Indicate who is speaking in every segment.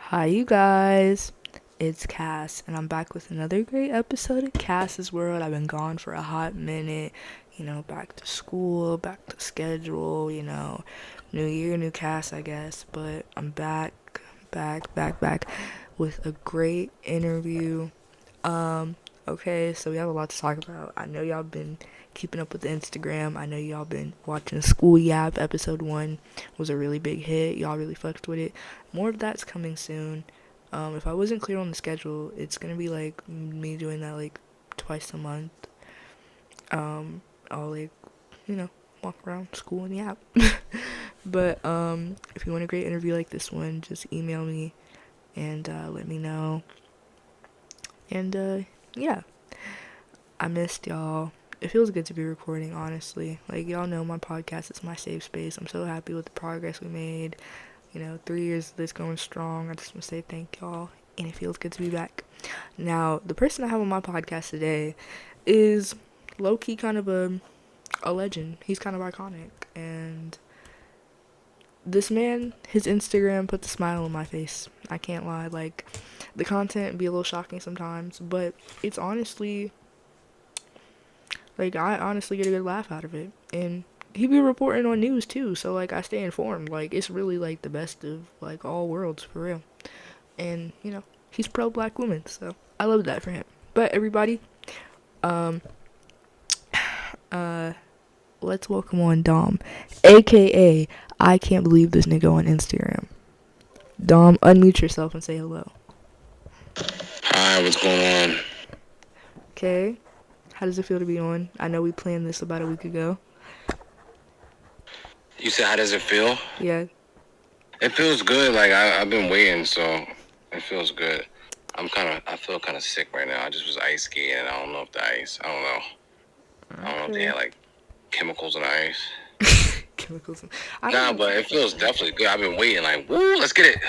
Speaker 1: Hi, you guys. It's Cass, and I'm back with another great episode of Cass's World. I've been gone for a hot minute, back to school, back to schedule, new year, new Cass, I guess. But I'm back with a great interview. Okay, so we have a lot to talk about. I know y'all been keeping up with the Instagram. I know y'all been watching School Yap. Episode 1 was a really big hit. Y'all really fucked with it. More of that's coming soon. If I wasn't clear on the schedule, it's gonna be like me doing that like twice a month. I'll walk around school and yap. But if you want a great interview like this one, just email me and let me know. And yeah, I missed y'all. It feels good to be recording, honestly. Like, y'all know my podcast is my safe space. I'm so happy with the progress we made. 3 years of this going strong. I just want to say thank y'all, and it feels good to be back. Now, the person I have on my podcast today is low-key kind of a legend. He's kind of iconic, and this man, his Instagram puts a smile on my face. I can't lie. Like, the content be a little shocking sometimes, but it's honestly, like, I honestly get a good laugh out of it. And he be reporting on news too, so like I stay informed. Like, it's really like the best of like all worlds, for real. And he's pro black woman, so I love that for him. But everybody, let's welcome on Dom, aka I can't believe this nigga on Instagram. Dom, unmute yourself and say hello.
Speaker 2: Hi, what's going on?
Speaker 1: Okay, how does it feel to be on? I know we planned this about a week ago.
Speaker 2: You said, how does it feel?
Speaker 1: Yeah.
Speaker 2: It feels good. Like, I've been waiting, so it feels good. I feel kind of sick right now. I just was ice skating. I don't know if the ice, I don't know.
Speaker 1: Okay.
Speaker 2: I don't know if they had, like, chemicals in the ice.
Speaker 1: Chemicals.
Speaker 2: But it feels definitely good. I've been waiting, like, woo, let's get it.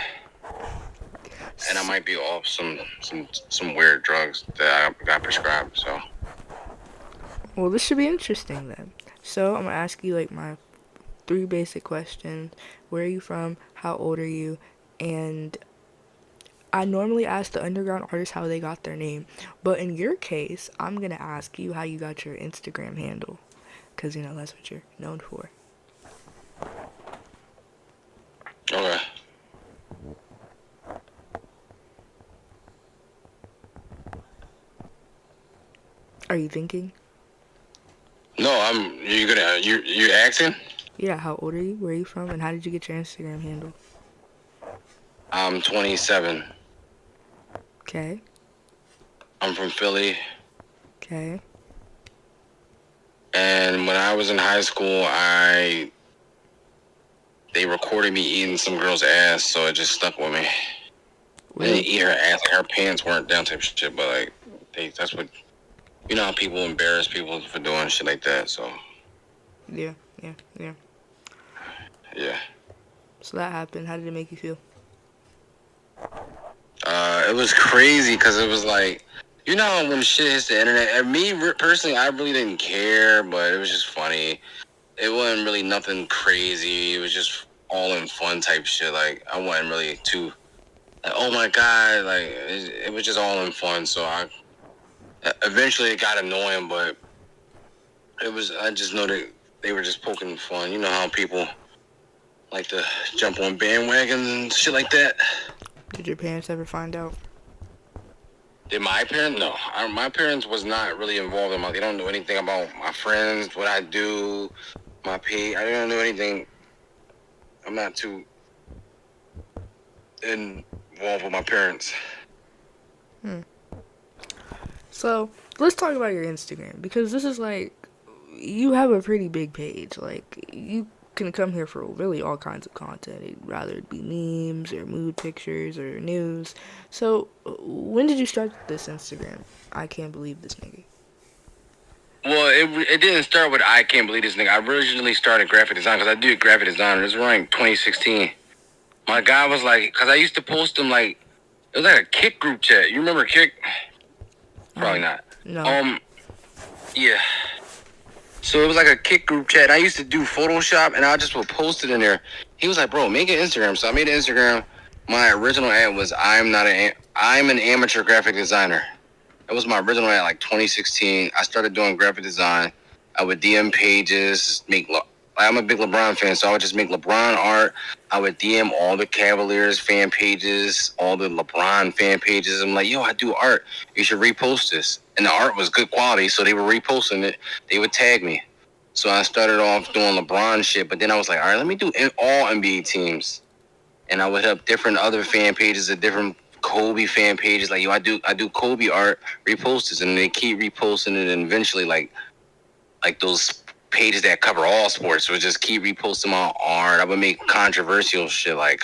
Speaker 2: And I might be off some weird drugs that I got prescribed, so.
Speaker 1: Well, this should be interesting then. So, I'm going to ask you, like, my 3 basic questions. Where are you from? How old are you? And I normally ask the underground artists how they got their name. But in your case, I'm going to ask you how you got your Instagram handle. Because, that's what you're known for.
Speaker 2: Okay.
Speaker 1: Are you thinking?
Speaker 2: No, you're asking?
Speaker 1: Yeah, how old are you? Where are you from? And how did you get your Instagram handle?
Speaker 2: I'm 27.
Speaker 1: Okay.
Speaker 2: I'm from Philly.
Speaker 1: Okay.
Speaker 2: And when I was in high school, they recorded me eating some girl's ass, so it just stuck with me. Really? I didn't eat her ass, like her pants weren't down type shit, but like that's what, how people embarrass people for doing shit like that, so.
Speaker 1: Yeah.
Speaker 2: Yeah.
Speaker 1: So that happened. How did it make you feel?
Speaker 2: It was crazy, because it was like, when shit hits the internet, and me personally, I really didn't care, but it was just funny. It wasn't really nothing crazy. It was just all in fun type shit. Like, I wasn't really too, like, oh my God, like, it was just all in fun. So eventually it got annoying, but I just know that they were just poking fun. You know how people like to jump on bandwagons and shit like that.
Speaker 1: Did your parents ever find out?
Speaker 2: Did my parents? No. My parents was not really involved in they don't know anything about my friends, what I do, my pay. I don't know anything. I'm not too involved with my parents.
Speaker 1: So, let's talk about your Instagram, because this is like, you have a pretty big page. Like, you can come here for really all kinds of content, rather it be memes or mood pictures or news. So, when did you start this Instagram? I can't believe this nigga.
Speaker 2: Well, it didn't start with I can't believe this nigga. I originally started graphic design, because I do graphic design. It was around 2016. My guy was like, because I used to post them like, it was like a Kick group chat. You remember Kick? Probably not.
Speaker 1: No.
Speaker 2: Yeah. So it was like a Kick group chat. I used to do Photoshop, and I just would post it in there. He was like, bro, make an Instagram. So I made an Instagram, My original ad was I'm an amateur graphic designer. That was my original ad, like 2016. I started doing graphic design. I would DM pages, I'm a big LeBron fan, so I would just make LeBron art. I would DM all the Cavaliers fan pages, all the LeBron fan pages. I'm like, yo, I do art. You should repost this. And the art was good quality, so they were reposting it. They would tag me. So I started off doing LeBron shit, but then I was like, all right, let me do all NBA teams. And I would hit up different other fan pages of different Kobe fan pages. Like, yo, I do Kobe art, repost this, and they keep reposting it, and eventually, like those pages that cover all sports would just keep reposting my art. I would make controversial shit, like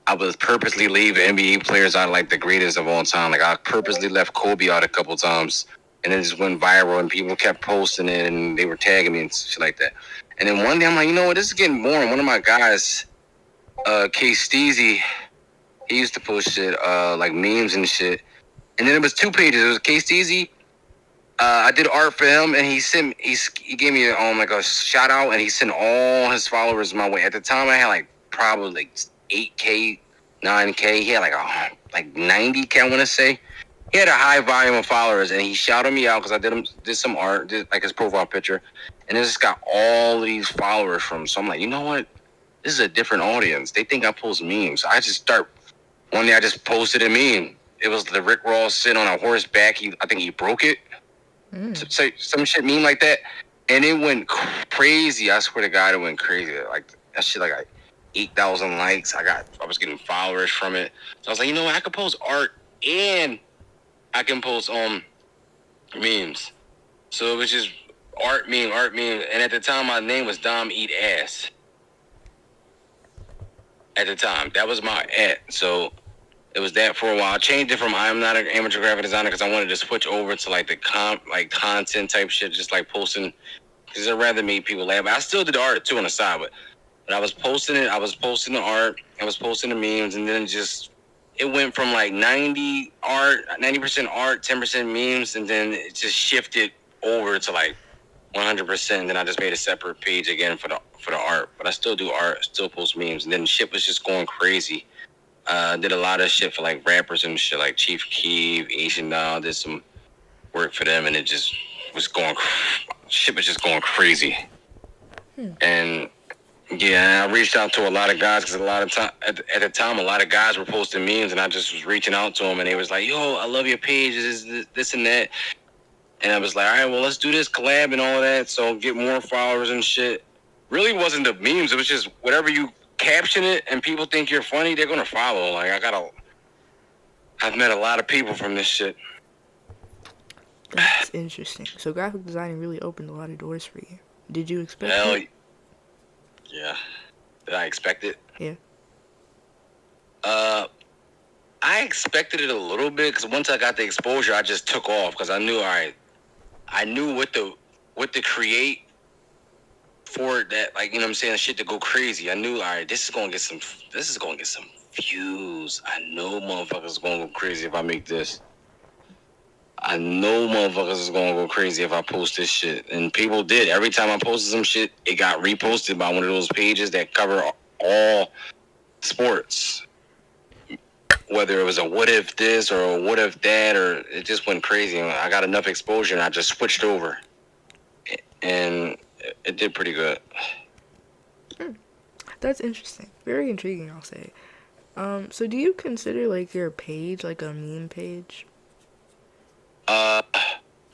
Speaker 2: I would purposely leave NBA players out, like the greatest of all time. Like I purposely left Kobe out a couple times, and it just went viral, and people kept posting it, and they were tagging me and shit like that. And then one day I'm like, you know what, this is getting boring. One of my guys, K Steezy, he used to post shit, like memes and shit. And then it was two pages. It was K Steezy. I did art for him, and he gave me like a shout out, and he sent all his followers my way. At the time, I had like probably like 8K, 9K. He had like 90K, I want to say. He had a high volume of followers, and he shouted me out because I did some art, did like his profile picture, and it just got all of these followers from him. So I'm like, you know what? This is a different audience. They think I post memes. So one day I just posted a meme. It was the Rick Ross sitting on a horseback. I think he broke it. Say some shit meme like that, and it went crazy. I swear to God, it went crazy. Like that shit, like 8,000 likes. I was getting followers from it. So I was like, you know what? I could post art and I can post memes. So it was just art meme. And at the time, my name was Dom Eat Ass. At the time, that was my ad. So it was that for a while. I changed it from I'm not an amateur graphic designer because I wanted to switch over to like the content type shit, just like posting, because I'd rather make people laugh. I still did art too on the side, but I was posting it. I was posting the art. I was posting the memes, and then it went from like 90% art, 10% memes, and then it just shifted over to like 100%. And then I just made a separate page again for the art. But I still do art, still post memes, and then shit was just going crazy. Did a lot of shit for like rappers and shit, like Chief Keef, Asian Doll. Did some work for them, and it just was shit was just going crazy. And yeah, I reached out to a lot of guys because a lot of time at the time, a lot of guys were posting memes, and I just was reaching out to them, and they was like, "Yo, I love your page, this and that." And I was like, "All right, well, let's do this collab and all that, so get more followers and shit." Really wasn't the memes; it was just whatever you caption it and people think you're funny, they're gonna follow. Like I've met a lot of people from this shit.
Speaker 1: That's interesting. So graphic designing really opened a lot of doors for you. Did you expect it?
Speaker 2: Yeah. Did I expect it?
Speaker 1: Yeah.
Speaker 2: I expected it a little bit because once I got the exposure, I just took off because I knew, all right, I knew what to create for that, like, you know what I'm saying, shit to go crazy. I knew, all right, this is gonna get some views. I know motherfuckers is gonna go crazy if I make this. I know motherfuckers is gonna go crazy if I post this shit. And people did. Every time I posted some shit, it got reposted by one of those pages that cover all sports. Whether it was a what if this or a what if that, or it just went crazy. I got enough exposure and I just switched over. And it did pretty good.
Speaker 1: That's interesting. Very intriguing, I'll say. So do you consider like your page like a meme page?
Speaker 2: A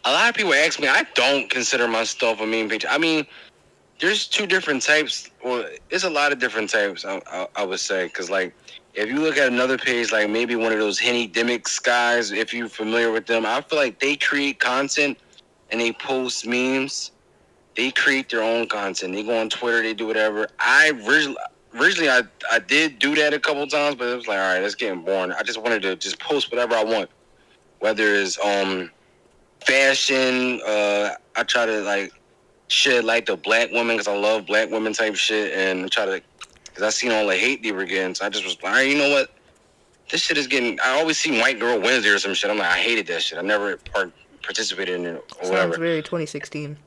Speaker 2: lot of people ask me. I don't consider myself a meme page. I mean, there's two different types. Well, there's a lot of different types, I would say. Because, like, if you look at another page, like maybe one of those Henny Dimmicks guys, if you're familiar with them, I feel like they create content and they post memes. They create their own content. They go on Twitter. They do whatever. Originally, I did do that a couple times, but it was like, all right, that's getting boring. I just wanted to just post whatever I want. Whether it's fashion, I try to like shit like the black women because I love black women type shit, and because I seen all the hate they were getting, so I just was like, all right, you know what? This shit is getting. I always see White Girl Wednesday or some shit. I'm like, I hated that shit. I never participated in it or whatever.
Speaker 1: Sounds very 2016.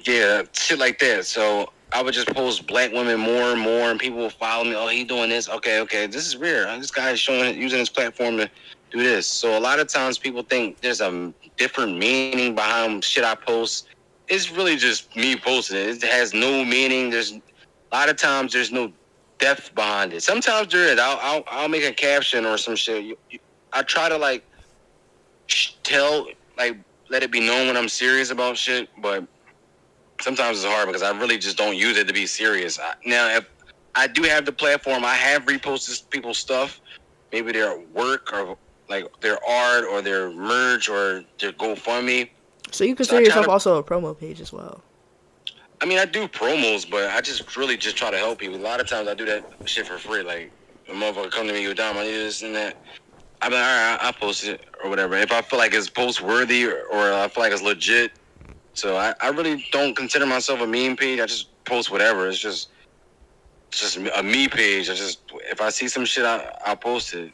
Speaker 2: Yeah, shit like that. So I would just post black women more and more, and people will follow me. Oh, he doing this. Okay, this is weird. This guy is using his platform to do this. So a lot of times people think there's a different meaning behind shit I post. It's really just me posting it. It has no meaning. There's a lot of times there's no depth behind it. Sometimes there is. I'll make a caption or some shit. I try to like let it be known when I'm serious about shit, but sometimes it's hard because I really just don't use it to be serious. Now, if I do have the platform, I have reposted people's stuff, maybe their work or like their art or their merch or their GoFundMe.
Speaker 1: So you consider yourself also a promo page as well?
Speaker 2: I mean, I do promos, but I just really just try to help people. A lot of times I do that shit for free. Like, a motherfucker come to me, yo, Dom, I need this and that. I'm like, all right, I'll post it or whatever. If I feel like it's post-worthy or I feel like it's legit. So I really don't consider myself a meme page. I just post whatever. It's just a me page. If I see some shit, I'll post it.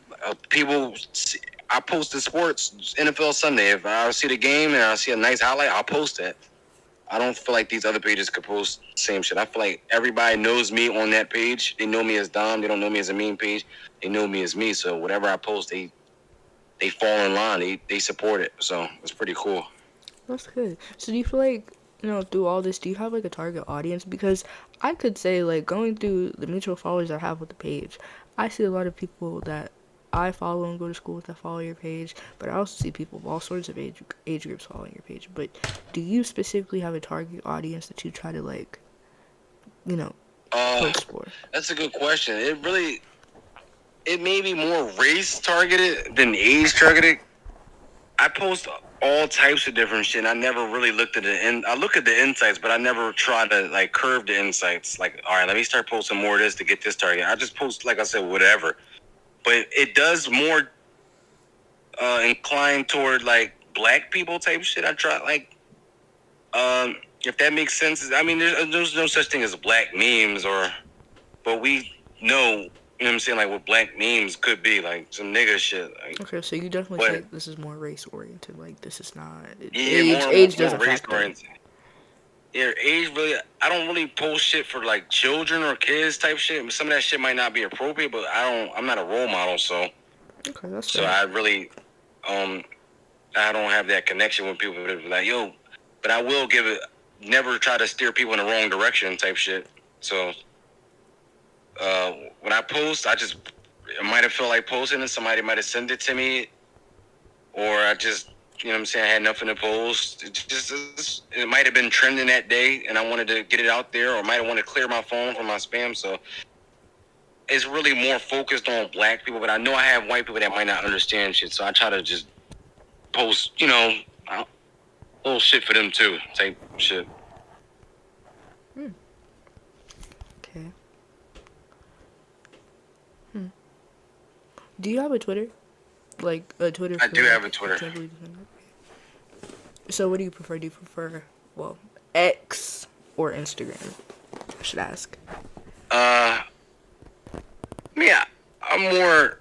Speaker 2: I post the sports, NFL Sunday. If I see the game and I see a nice highlight, I'll post it. I don't feel like these other pages could post the same shit. I feel like everybody knows me on that page. They know me as Dom. They don't know me as a meme page. They know me as me. So whatever I post, they fall in line. They support it. So it's pretty cool.
Speaker 1: That's good. So do you feel like, through all this, do you have like a target audience? Because I could say, like, going through the mutual followers I have with the page, I see a lot of people that I follow and go to school with that follow your page, but I also see people of all sorts of age groups following your page. But do you specifically have a target audience that you try to, like, post for?
Speaker 2: That's a good question. It may be more race targeted than age targeted. I post all types of different shit. I never really looked at I look at the insights, but I never try to like curve the insights. Like, all right, let me start posting more of this to get this target. I just post, like I said, whatever. But it does more incline toward like black people type shit. I try like, if that makes sense. I mean, there's no such thing as black memes but we know. You know what I'm saying? Like what black memes could be, like some nigga shit. Like,
Speaker 1: okay, so you definitely say this is more race oriented. Like this is not
Speaker 2: age doesn't race oriented. Yeah, age really. I don't really post shit for like children or kids type shit. Some of that shit might not be appropriate, but I'm not a role model, so.
Speaker 1: Okay, that's
Speaker 2: so fair. I really, I don't have that connection with people that be like, yo, but I will give it. Never try to steer people in the wrong direction type shit. So. When I post, I might have felt like posting and somebody might have sent it to me, or I just, you know what I'm saying, I had nothing to post. It might have been trending that day and I wanted to get it out there, or might have wanted to clear my phone from my spam. So it's really more focused on black people, but I know I have white people that might not understand shit. So I try to just post, little shit for them too, type shit.
Speaker 1: Okay. Do you have a Twitter? Like a Twitter?
Speaker 2: I do have a Twitter.
Speaker 1: So what do you prefer? Do you prefer, X or Instagram? I should ask.
Speaker 2: Yeah, I'm more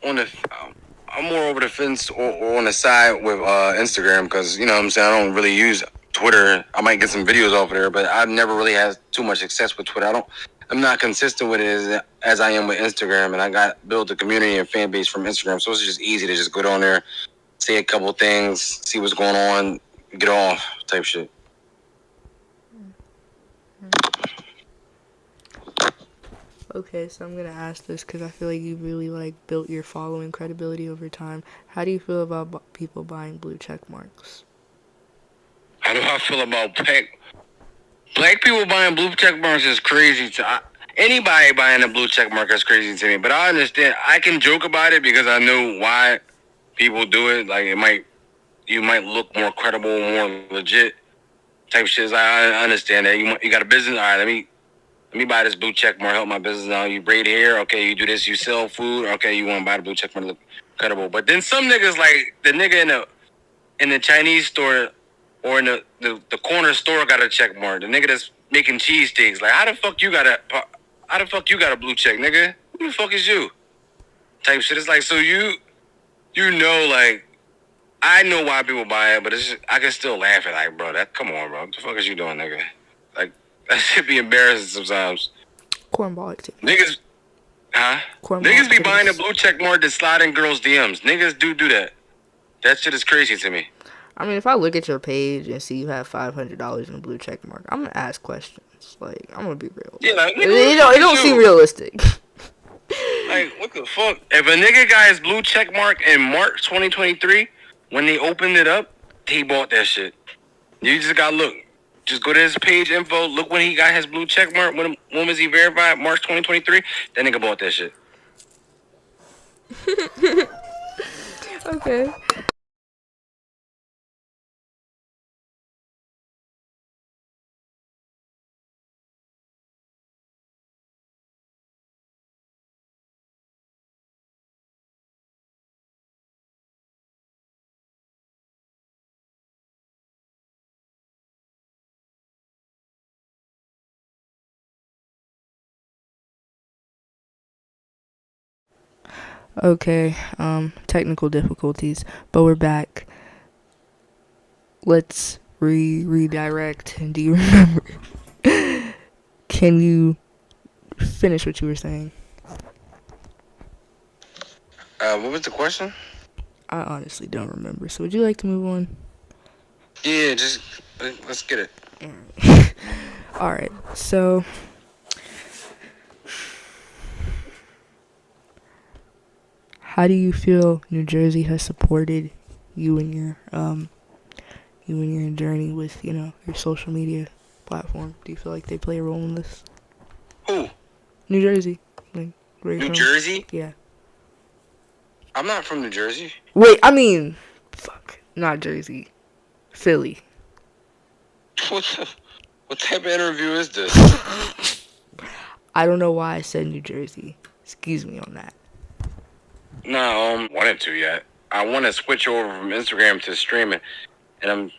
Speaker 2: over the fence or on the side with Instagram because, you know what I'm saying, I don't really use Twitter. I might get some videos off of there, but I've never really had too much success with Twitter. I'm not consistent with it as I am with Instagram, and I built a community and fan base from Instagram, so it's just easy to just go on there, say a couple things, see what's going on, get off type shit.
Speaker 1: Okay, so I'm gonna ask this because I feel like you really like built your following credibility over time. How do you feel about people buying blue check marks?
Speaker 2: How do I feel about black people buying blue check marks is crazy. Anybody buying a blue check mark is crazy to me. But I understand. I can joke about it because I know why people do it. Like you might look more credible, more legit type shit. I understand that. You got a business. All right, let me buy this blue check mark. Help my business out. You braid hair. Okay, you do this. You sell food. Okay, you want to buy the blue check mark. Look credible. But then some niggas like the nigga in the Chinese store. Or in the corner store got a check mark. The nigga that's making cheesesteaks. Like, how the fuck you got a blue check, nigga? Who the fuck is you? Type shit. It's like, so you like, I know why people buy it, but I can still laugh at like, bro, come on, bro. What the fuck is you doing, nigga? Like, That shit be embarrassing sometimes.
Speaker 1: Cornball activity.
Speaker 2: Niggas, huh?
Speaker 1: Cornball
Speaker 2: Niggas be
Speaker 1: activities.
Speaker 2: buying a blue check mark to slide in girls' DMs. Niggas do that. That shit is crazy to me.
Speaker 1: I mean, if I look at your page and see you have $500 in a blue check mark, I'm gonna ask questions. Like, I'm gonna be real.
Speaker 2: Yeah, like, nigga,
Speaker 1: it don't seem realistic.
Speaker 2: Like, what the fuck? If a nigga got his blue check mark in March 2023, when they opened it up, he bought that shit. You just gotta look. Just go to his page info. Look when he got his blue check mark. When was he verified? March 2023. That nigga bought that shit.
Speaker 1: Okay. Okay, technical difficulties, but we're back. Let's redirect. Do you remember? Can you finish what you were saying?
Speaker 2: What was the question?
Speaker 1: I honestly don't remember. So would you like to move on?
Speaker 2: Yeah, just let's get it.
Speaker 1: Alright, so how do you feel New Jersey has supported you in your journey with, your social media platform? Do you feel like they play a role in this?
Speaker 2: Who?
Speaker 1: New Jersey. Like, where you
Speaker 2: New
Speaker 1: from?
Speaker 2: Jersey?
Speaker 1: Yeah.
Speaker 2: I'm not from New Jersey.
Speaker 1: Wait, I mean, fuck, not Jersey. Philly.
Speaker 2: What type of interview is this?
Speaker 1: I don't know why I said New Jersey. Excuse me on that.
Speaker 2: No, wanted to yet. I want to switch over from Instagram to streaming, and I'm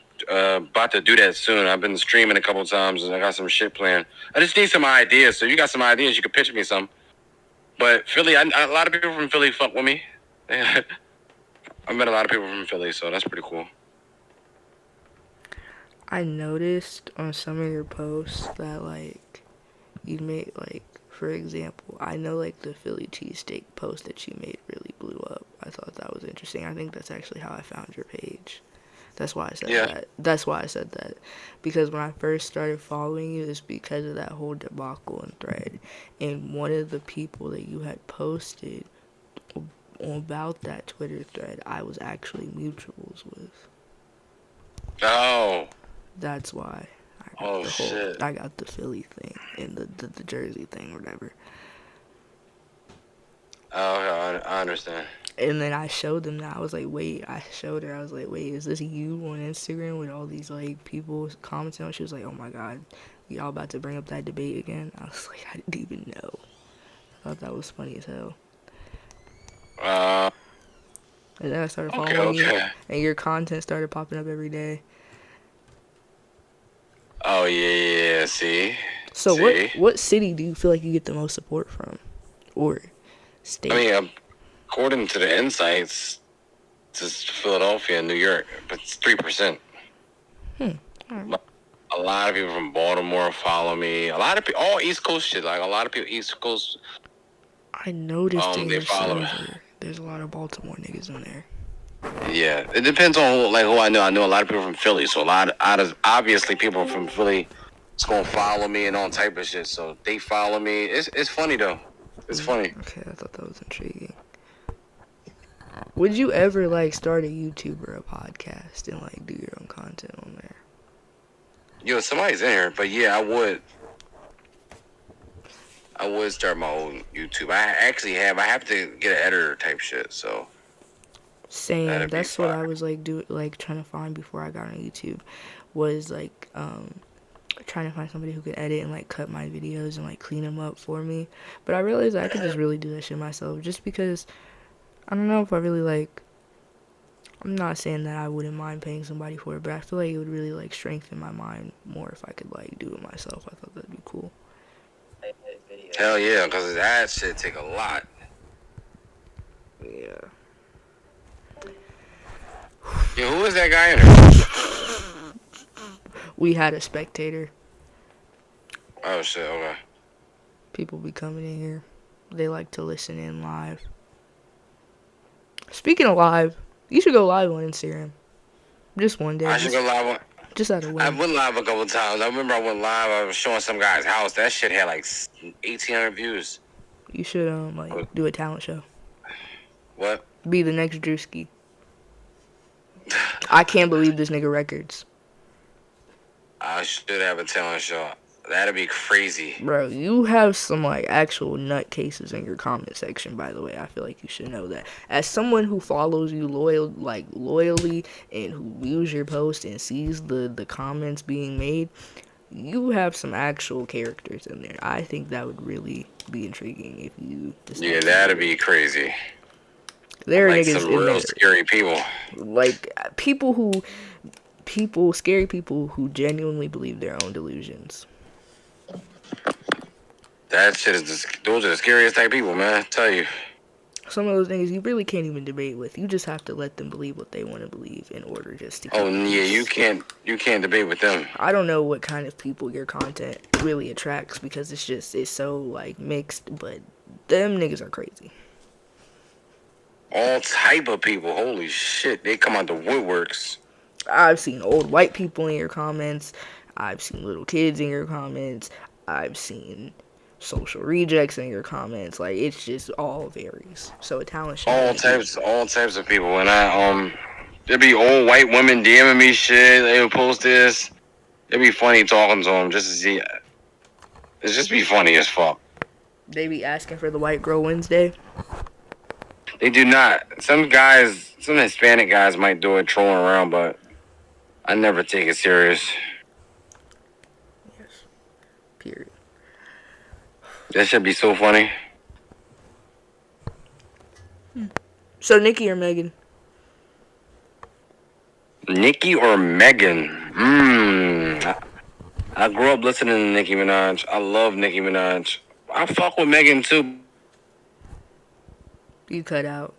Speaker 2: about to do that soon. I've been streaming a couple times, and I got some shit planned. I just need some ideas. So you got some ideas, you can pitch me some. But Philly, a lot of people from Philly fuck with me. I met a lot of people from Philly, so that's pretty cool.
Speaker 1: I noticed on some of your posts that, like, you made, like, for example, I know, like, the Philly cheesesteak post that you made really blew up. I thought that was interesting. I think that's actually how I found your page. That's why I said that. That's why I said that. Because when I first started following you, it's because of that whole debacle and thread. And one of the people that you had posted about that Twitter thread, I was actually mutuals with.
Speaker 2: Oh.
Speaker 1: That's why.
Speaker 2: Shit.
Speaker 1: I got the Philly thing and the Jersey thing or whatever.
Speaker 2: Oh, I understand.
Speaker 1: And then I showed them that. I was like, wait, is this you on Instagram with all these, like, people commenting on? She was like, oh my god, y'all about to bring up that debate again? I was like, I didn't even know. I thought that was funny as hell. And then I started following you, and your content started popping up every day.
Speaker 2: Oh, yeah, see?
Speaker 1: So what city do you feel like you get the most support from? Or state?
Speaker 2: I mean, according to the insights, it's Philadelphia and New York, but it's 3%.
Speaker 1: Right.
Speaker 2: A lot of people from Baltimore follow me. A lot of people, all East Coast shit, like a lot of people East Coast.
Speaker 1: I noticed in
Speaker 2: they
Speaker 1: your
Speaker 2: follow
Speaker 1: server, there's a lot of Baltimore niggas in there.
Speaker 2: Yeah, it depends on who I know. I know a lot of people from Philly, so obviously people from Philly is gonna follow me and all type of shit. So they follow me. It's funny though. It's funny.
Speaker 1: Okay, I thought that was intriguing. Would you ever, like, start a YouTube or a podcast and, like, do your own content on there?
Speaker 2: Yo, somebody's in here, but yeah, I would. I would start my own YouTube. I have to get an editor type shit. So.
Speaker 1: Same. That's what I was like trying to find before I got on YouTube, was like trying to find somebody who could edit and, like, cut my videos and, like, clean them up for me. But I realized I could just really do that shit myself, just because I don't know if I really, like, I'm not saying that I wouldn't mind paying somebody for it, but I feel like it would really, like, strengthen my mind more if I could, like, do it myself. I thought that'd be cool.
Speaker 2: Hell yeah, because that shit take a lot.
Speaker 1: Yeah.
Speaker 2: Yeah, who is that guy in there?
Speaker 1: We had a spectator.
Speaker 2: Oh shit. Okay.
Speaker 1: People be coming in here. They like to listen in live. Speaking of live, you should go live on Instagram. Just one day.
Speaker 2: I should go live.
Speaker 1: Just out of
Speaker 2: I
Speaker 1: whim.
Speaker 2: went live a couple times. I remember I went live. I was showing some guy's house. That shit had like 1,800 views.
Speaker 1: You should do a talent show.
Speaker 2: What?
Speaker 1: Be the next Drewski. I can't believe this nigga records.
Speaker 2: I should have a talent show. That'd be crazy.
Speaker 1: Bro, you have some actual nutcases in your comment section, by the way. I feel like you should know that. As someone who follows you loyally and who views your post and sees the comments being made, you have some actual characters in there. I think that would really be intriguing if you
Speaker 2: Yeah, that'd be crazy.
Speaker 1: There are
Speaker 2: like
Speaker 1: niggas
Speaker 2: some
Speaker 1: in
Speaker 2: real
Speaker 1: there.
Speaker 2: scary people.
Speaker 1: Like scary people who genuinely believe their own delusions.
Speaker 2: That shit is those are the scariest type people, man. I tell you.
Speaker 1: Some of those things you really can't even debate with. You just have to let them believe what they want to believe in order just to keep
Speaker 2: Yeah, you can't debate with them.
Speaker 1: I don't know what kind of people your content really attracts because it's so mixed, but them niggas are crazy.
Speaker 2: All type of people. Holy shit, they come out the woodworks.
Speaker 1: I've seen old white people in your comments. I've seen little kids in your comments. I've seen social rejects in your comments. It's just all varies. So a talent show.
Speaker 2: All types of people. And there'd be old white women DMing me shit. They would post this. It'd be funny talking to them just to see. It's just be funny as fuck.
Speaker 1: They be asking for the White Girl Wednesday.
Speaker 2: They do not. Some Hispanic guys might do it trolling around, but I never take it serious.
Speaker 1: Yes. Period.
Speaker 2: That should be so funny.
Speaker 1: So Nicki or Megan?
Speaker 2: Nicki or Megan? I grew up listening to Nicki Minaj. I love Nicki Minaj. I fuck with Megan too.
Speaker 1: You cut out.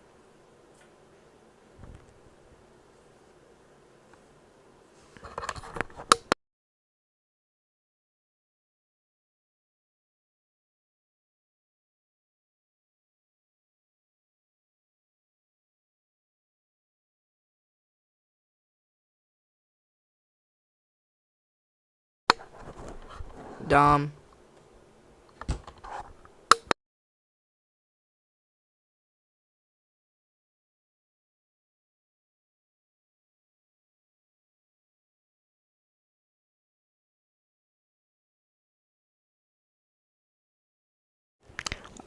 Speaker 1: Dom.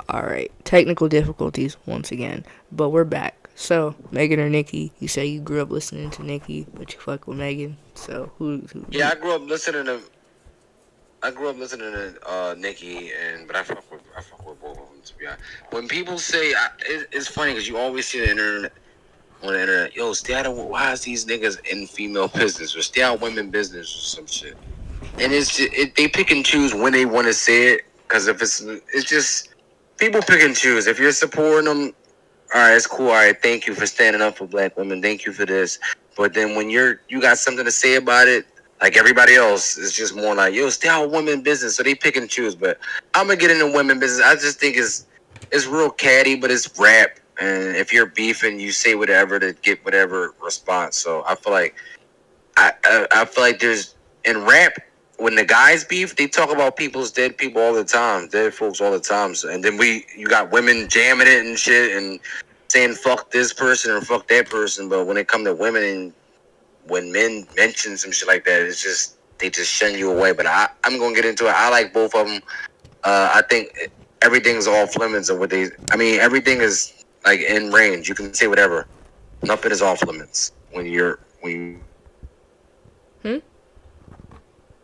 Speaker 1: Alright, technical difficulties once again, but we're back. So, Megan or Nicki? You say you grew up listening to Nicki, but you fuck with Megan. So, who?
Speaker 2: Yeah, I grew up listening to Nicki, but I fuck with both of them, to be honest. When people say, it's funny because you always see on the internet, yo, stay out of, why is these niggas in female business or stay out of women business or some shit. And it's just, they pick and choose when they want to say it, because if it's just people pick and choose. If you're supporting them, all right, it's cool. All right, thank you for standing up for black women. Thank you for this. But then when you got something to say about it, like everybody else, it's just more like, yo, stay out of women business. So they pick and choose. But I'm gonna get into women business. I just think it's real catty, but it's rap. And if you're beefing, you say whatever to get whatever response. So I feel like I feel like there's in rap, when the guys beef, they talk about dead people all the time, dead folks all the time. So, and then you got women jamming it and shit and saying fuck this person or fuck that person. But when it come to women and when men mention some shit like that, it's just they just shun you away. But I'm gonna get into it. I like both of them. I think everything's off limits of what everything is like in range. You can say whatever. Nothing is off limits when you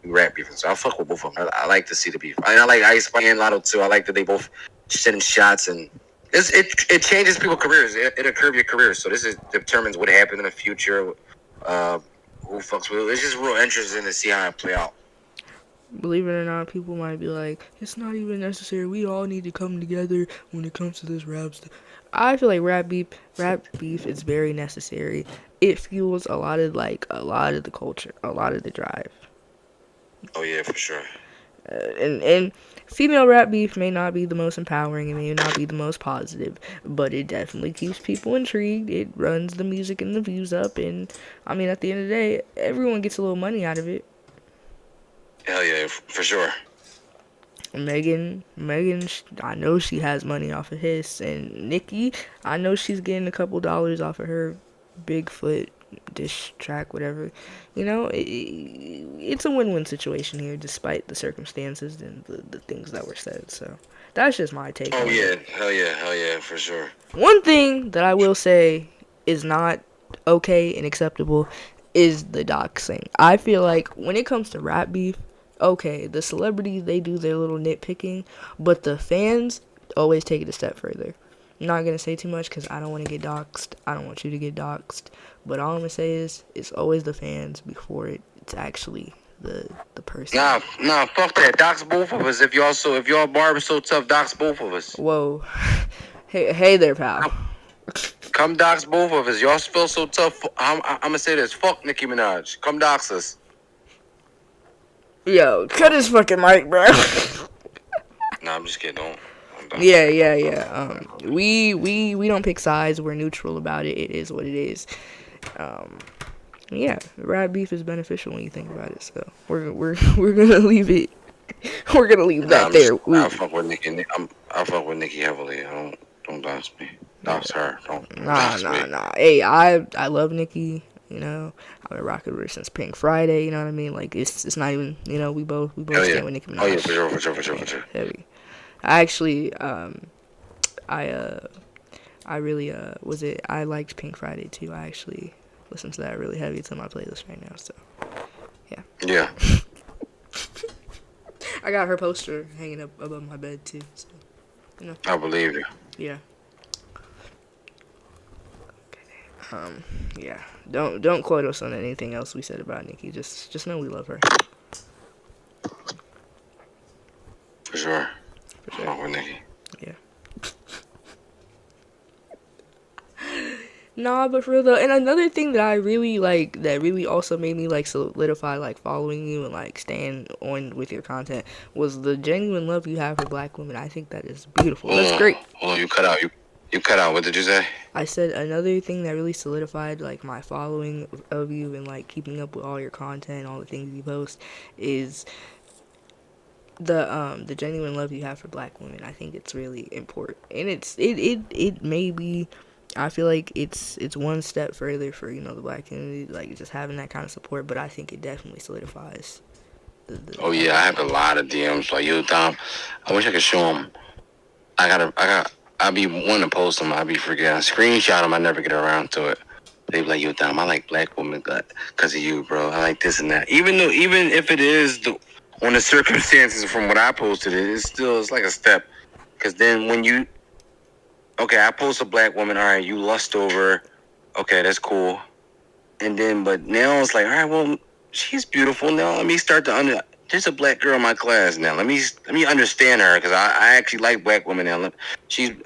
Speaker 2: rap beefing. So I fuck with both of them. I like to see the beef. I like Ice Spice and Lotto too. I like that they both sending shots and it changes people's careers. It'll curve your career. So this determines what happens in the future. Who fucks with it. It's just real interesting to see how it play out.
Speaker 1: Believe it or not, people might be like, it's not even necessary. We all need to come together when it comes to this rap stuff. I feel like rap beef is very necessary. It fuels a lot of the culture, a lot of the drive.
Speaker 2: Oh yeah, for sure.
Speaker 1: And female rap beef may not be the most empowering, it may not be the most positive, but it definitely keeps people intrigued. It runs the music and the views up, and I mean, at the end of the day, everyone gets a little money out of it.
Speaker 2: Hell yeah, for sure.
Speaker 1: Megan, I know she has money off of his, and Nicki, I know she's getting a couple dollars off of her Bigfoot diss track, whatever. You know, it's a win-win situation here, despite the circumstances and the things that were said. So that's just my take.
Speaker 2: Oh
Speaker 1: on
Speaker 2: yeah,
Speaker 1: it.
Speaker 2: hell yeah, for sure.
Speaker 1: One thing that I will say is not okay and acceptable is the doxing. I feel like when it comes to rap beef, okay, the celebrities, they do their little nitpicking, but the fans always take it a step further. I'm not gonna say too much because I don't want to get doxxed. I don't want you to get doxxed. But all I'm gonna say is it's always the fans before it's actually the person.
Speaker 2: Nah, fuck that. Dox both of us. If y'all barbs so tough, dox both of us.
Speaker 1: Whoa, hey there, pal.
Speaker 2: Come dox both of us. Y'all feel so tough. I'm gonna say this. Fuck Nicki Minaj. Come dox us.
Speaker 1: Yo, cut his fucking mic, bro.
Speaker 2: Nah, I'm just kidding. Don't.
Speaker 1: Yeah. We don't pick sides. We're neutral about it. It is what it is. Yeah, rap beef is beneficial when you think about it. So we're gonna leave it. We're gonna leave that there.
Speaker 2: I'll fuck with Nicki. I'll fuck with Nicki heavily. Don't dox me. Dox her. Don't dox me.
Speaker 1: Nah. Hey, I love Nicki. You know, I've been rocking with her since Pink Friday. You know what I mean? Like it's not even. You know, we both stand with Nicki Minaj.
Speaker 2: Oh yeah, for sure.
Speaker 1: Heavy. I actually I really I liked Pink Friday too. I actually listened to that really heavy. It's on my playlist right now. So
Speaker 2: yeah.
Speaker 1: I got her poster hanging up above my bed too. So you know.
Speaker 2: I believe you.
Speaker 1: Yeah. Yeah. Don't quote us on anything else we said about Nicki. Just know we love her.
Speaker 2: For sure. Fuck with Nicki.
Speaker 1: Yeah. Nah, but for real though, and another thing that I really like, that really also made me like solidify like following you and like staying on with your content, was the genuine love you have for Black women. I think that is beautiful. That's great.
Speaker 2: Hold on, you cut out. You cut out. What did you say?
Speaker 1: I said another thing that really solidified like my following of you and like keeping up with all your content, all the things you post, is the genuine love you have for Black women. I think it's really important, and it may be. I feel like it's one step further for, you know, the Black community, like just having that kind of support. But I think it definitely solidifies.
Speaker 2: Oh yeah, I have a lot of DMs like you, Tom. I wish I could show them. I be wanting to post them. I be forgetting. Screenshot them. I never get around to it. They be like, yo, Tom, I like Black women because of you, bro. I like this and that. Even if it is on the circumstances from what I posted, it's like a step. Because then when you, okay, I post a Black woman, all right, you lust over her. Okay, that's cool. And then, but now it's like, all right, well, she's beautiful. Now let me start to there's a Black girl in my class now. Let me understand her, because I actually like Black women now.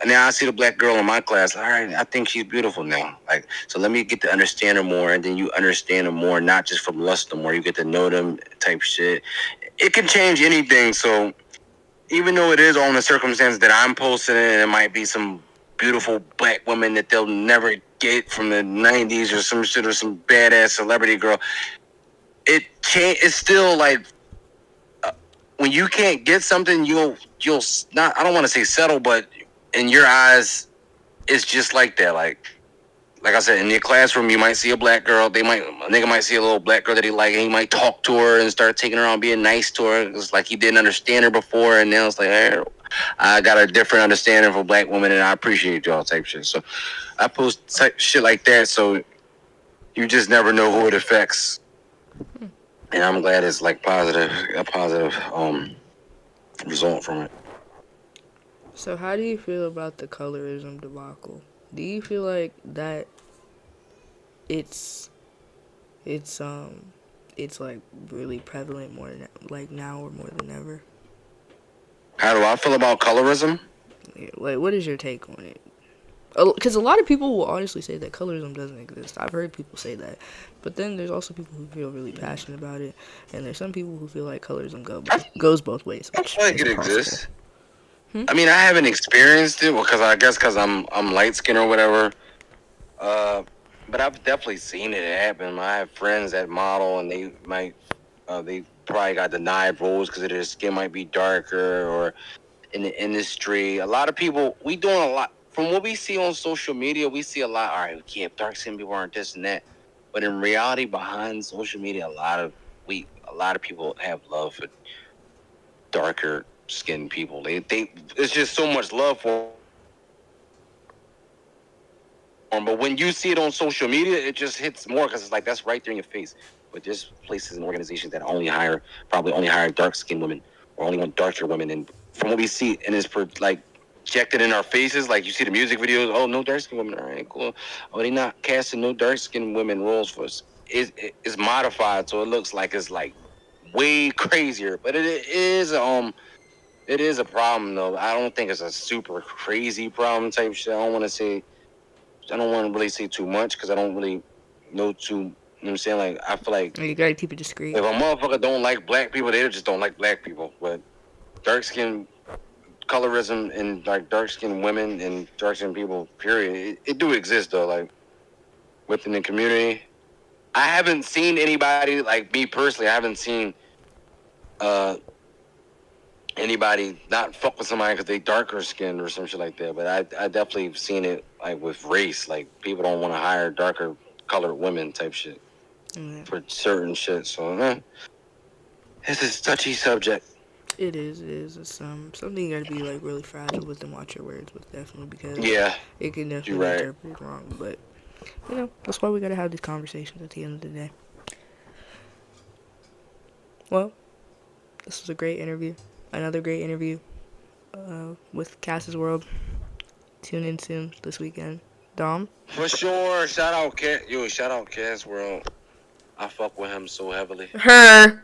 Speaker 2: Now I see the Black girl in my class. All right, I think she's beautiful now. Like, so let me get to understand her more, and then you understand her more, not just from lust more. You get to know them type shit. It can change anything. So even though it is on the circumstance that I'm posting it, and it might be some beautiful Black women that they'll never get from the 90s or some shit, or some badass celebrity girl, it's still like, when you can't get something, you'll not, I don't want to say settle, but in your eyes, it's just like that. Like I said, in your classroom, you might see a Black girl. A nigga might see a little Black girl that he like, and he might talk to her and start taking her on, being nice to her. It's like he didn't understand her before, and now it's like, hey, I got a different understanding for Black women, and I appreciate y'all type shit. So I post type shit like that, so you just never know who it affects. And I'm glad it's like a positive result from it.
Speaker 1: So how do you feel about the colorism debacle? Do you feel like that it's like really prevalent more than, like, now or more than ever?
Speaker 2: How do I feel about colorism?
Speaker 1: Yeah, like, what is your take on it? Because a lot of people will honestly say that colorism doesn't exist. I've heard people say that. But then there's also people who feel really passionate about it. And there's some people who feel like colorism goes both ways,
Speaker 2: I
Speaker 1: which
Speaker 2: feel like
Speaker 1: is
Speaker 2: it
Speaker 1: possible.
Speaker 2: exists. I mean, I haven't experienced it because I guess because I'm light skinned or whatever. But I've definitely seen it happen. I have friends that model, and they probably got denied roles because their skin might be darker, or in the industry. A lot of people, we doing a lot. From what we see on social media, we see a lot. All right, yeah, dark skinned people aren't this and that. But in reality, behind social media, a lot of people have love for darker skinned people. They it's just so much love for them. But when you see it on social media, it just hits more because it's like that's right there in your face. But there's places and organizations that probably only hire dark skinned women or only want darker women. And from what we see, and it's like projected in our faces, like you see the music videos. Oh, no dark skinned women. All right, cool. Oh, they not casting no dark skinned women roles for us. It's modified so it looks like it's like way crazier, but it is a problem though. I don't think it's a super crazy problem type shit. I don't want to really say too much because I don't really know too. You know what I'm saying? Like I feel like
Speaker 1: You gotta keep it discreet.
Speaker 2: if a motherfucker don't like black people, they just don't like black people. But dark skin colorism and like dark skinned women and dark skinned people, period, it do exist though. Like within the community, I haven't seen anybody like me personally. I haven't seen anybody not fuck with somebody because they darker skinned or some shit like that. But I definitely have seen it like with race. Like people don't want to hire darker colored women type shit for certain shit. So it's a touchy subject.
Speaker 1: It is. It's something you gotta be like really fragile with and watch your words with, definitely, because it can definitely be interpreted wrong. But that's why we gotta have these conversations at the end of the day. Well, this was a great interview. Another great interview with Kass's World. Tune in soon this weekend. Dom?
Speaker 2: For sure. Shout out Kass World. I fuck with him so heavily.
Speaker 1: Her.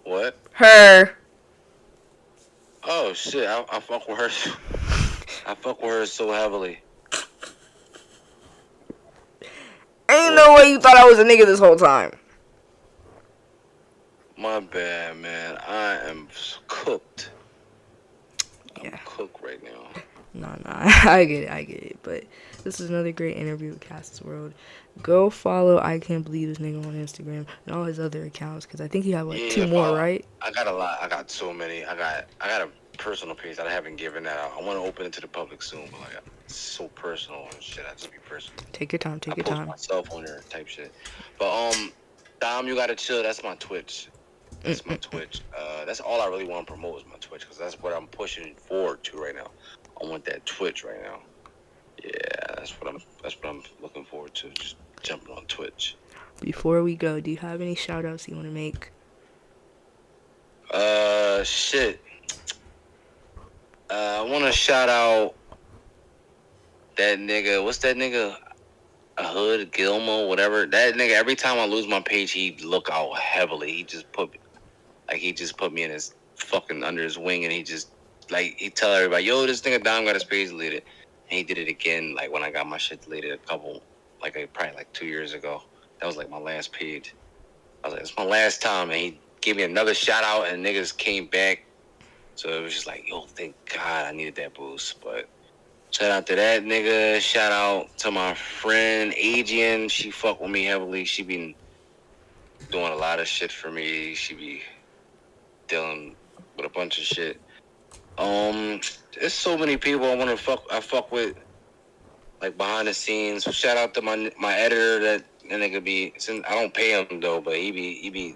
Speaker 2: What?
Speaker 1: Her.
Speaker 2: Oh shit! I fuck with her. I fuck with her so heavily.
Speaker 1: Ain't no way you thought I was a nigga this whole time.
Speaker 2: My bad, man. I am cooked.
Speaker 1: Yeah.
Speaker 2: I'm cooked right now.
Speaker 1: No, I get it. But this is another great interview with Kass's World. Go follow I Can't Believe This Nigga on Instagram and all his other accounts, because I think you have like 2 more, right?
Speaker 2: I got a lot. I got so many. I got a personal page that I haven't given that out. I want to open it to the public soon, but like it's so personal and shit. I just be personal.
Speaker 1: Take your time.
Speaker 2: I post myself on there type shit. But Dom, you gotta chill. That's my Twitch. That's my Twitch. That's all I really want to promote is my Twitch, because that's what I'm pushing forward to right now. I want that Twitch right now. Yeah, that's what I'm looking forward to. Just jumping on Twitch.
Speaker 1: Before we go, do you have any shout outs you want to make?
Speaker 2: Shit. I want to shout out that nigga. What's that nigga? A Hood Gilmo, whatever. That nigga. Every time I lose my page, he look out heavily. He just put me in his fucking under his wing, and he tell everybody, yo, this nigga Dom got his page deleted. And he did it again, like when I got my shit deleted probably 2 years ago. That was like my last page. I was like, it's my last time, and he gave me another shout out, and niggas came back. So it was just like, yo, thank God I needed that boost. But shout out to that nigga. Shout out to my friend Adrian. She fuck with me heavily. She been doing a lot of shit for me. She be dealing with a bunch of shit. There's so many people I fuck with, like behind the scenes. Shout out to my editor. That nigga be. I don't pay him though, but he be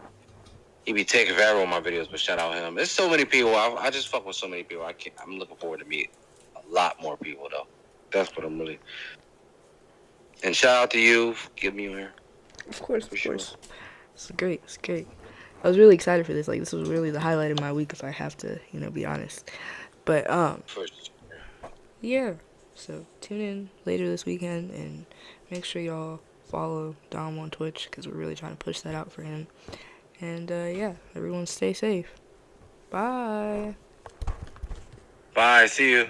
Speaker 2: taking forever on my videos. But shout out him. There's so many people. I just fuck with so many people. I'm looking forward to meet a lot more people though. That's what I'm really. And shout out to you for giving me here.
Speaker 1: Of course. It's great. I was really excited for this. Like, this was really the highlight of my week, if I have to, be honest. But yeah. So tune in later this weekend and make sure y'all follow Dom on Twitch, because we're really trying to push that out for him. And yeah, everyone stay safe. Bye.
Speaker 2: Bye. See you.